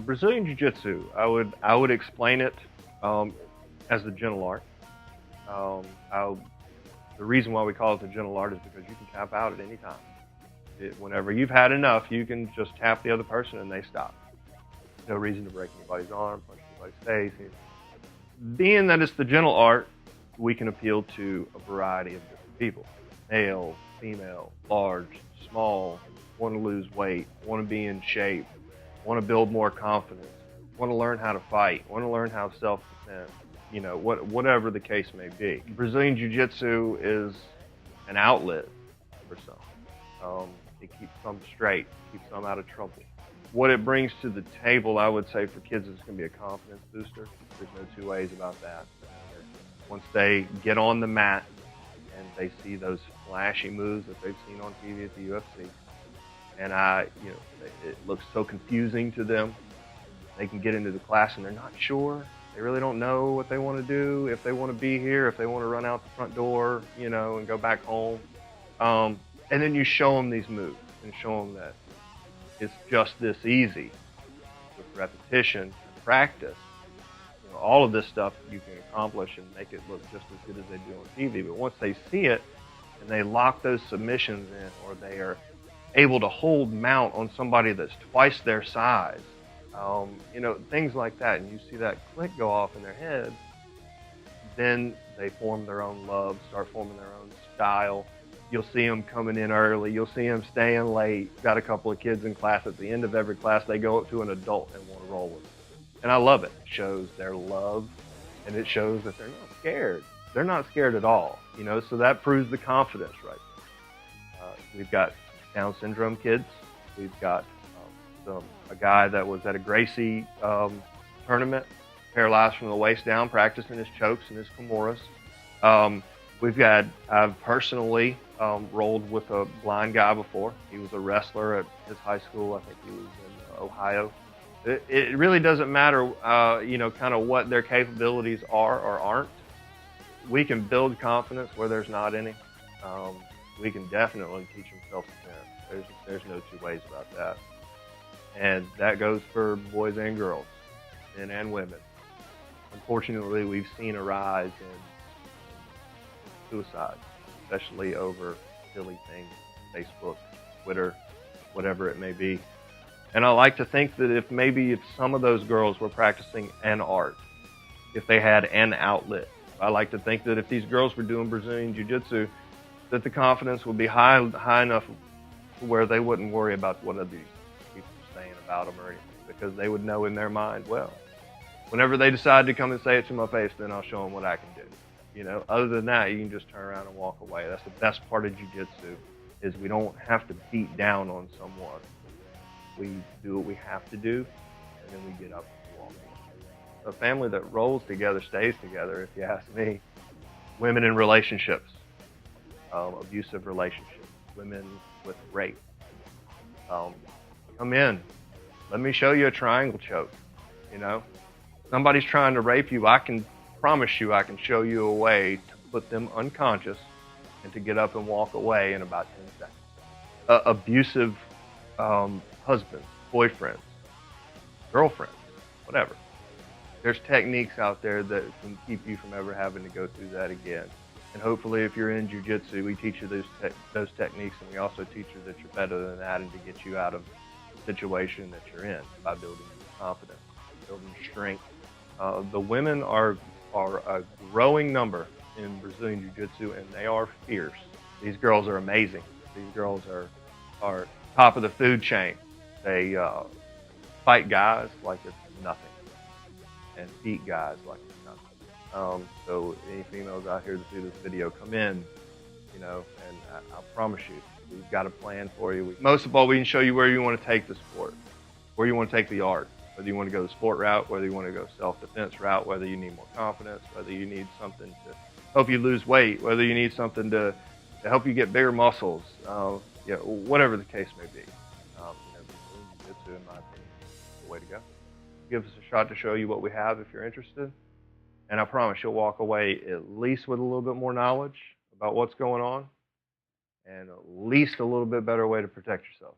Brazilian Jiu-Jitsu. I would explain it um, as the gentle art. Um, I, the reason why we call it the gentle art is because you can tap out at any time. Whenever you've had enough, you can just tap the other person and they stop. No reason to break anybody's arm, punch anybody's face. Being that it's the gentle art, we can appeal to a variety of different people: male, female, large, small, want to lose weight, want to be in shape, want to build more confidence, want to learn how to fight, want to learn how to self-defend, whatever the case may be. Brazilian Jiu-Jitsu is an outlet for some. It keeps some straight, keeps some out of trouble. What it brings to the table, I would say, for kids is going to be a confidence booster. There's no two ways about that. Once they get on the mat and they see those flashy moves that they've seen on TV at the UFC, and it looks so confusing to them. They can get into the class and they're not sure. They really don't know what they want to do, if they want to be here, if they want to run out the front door, and go back home. And then you show them these moves and show them that it's just this easy with repetition and practice. All of this stuff you can accomplish and make it look just as good as they do on TV. But once they see it and they lock those submissions in, or they are able to hold mount on somebody that's twice their size, things like that, and you see that click go off in their head, then they form their own love, start forming their own style. You'll see them coming in early. You'll see them staying late. Got a couple of kids in class. At the end of every class, they go up to an adult and want to roll with them. And I love it. It shows their love, and it shows that they're not scared. They're not scared at all. So that proves the confidence right there. We've got Down syndrome kids. We've got a guy that was at a Gracie tournament, paralyzed from the waist down, practicing his chokes and his kimuras. I've personally rolled with a blind guy before. He was a wrestler at his high school. I think he was in Ohio. It really doesn't matter, kind of what their capabilities are or aren't. We can build confidence where there's not any. We can definitely teach them self-defense. There's no two ways about that. And that goes for boys and girls, men and women. Unfortunately, we've seen a rise in suicide, especially over silly things, Facebook, Twitter, whatever it may be. And I like to think that if some of those girls were practicing an art, if they had an outlet, I like to think that if these girls were doing Brazilian Jiu-Jitsu, that the confidence would be high enough where they wouldn't worry about what other people are saying about them or anything, because they would know in their mind, well, whenever they decide to come and say it to my face, then I'll show them what I can do. Other than that, you can just turn around and walk away. That's the best part of Jiu-Jitsu, is we don't have to beat down on someone. We do what we have to do, and then we get up and walk away. A family that rolls together stays together, if you ask me. Women in relationships, abusive relationships, women with rape. Come in. Let me show you a triangle choke. Somebody's trying to rape you, I can promise you I can show you a way to put them unconscious and to get up and walk away in about 10 seconds. Abusive husbands, boyfriends, girlfriends, whatever. There's techniques out there that can keep you from ever having to go through that again. And hopefully, if you're in Jiu-Jitsu, we teach you those techniques, and we also teach you that you're better than that, and to get you out of the situation that you're in by building your confidence, building strength. The women are a growing number in Brazilian Jiu-Jitsu, and they are fierce. These girls are amazing. These girls are top of the food chain. They fight guys like it's nothing, and beat guys like it's nothing. So any females out here that see this video, come in, and I promise you, we've got a plan for you. Most of all, we can show you where you want to take the sport, where you want to take the art. Whether you want to go the sport route, whether you want to go self-defense route, whether you need more confidence, whether you need something to help you lose weight, whether you need something to help you get bigger muscles, whatever the case may be. Jiu-Jitsu, in my opinion, is the way to go. Give us a shot to show you what we have if you're interested. And I promise you'll walk away at least with a little bit more knowledge about what's going on, and at least a little bit better way to protect yourself.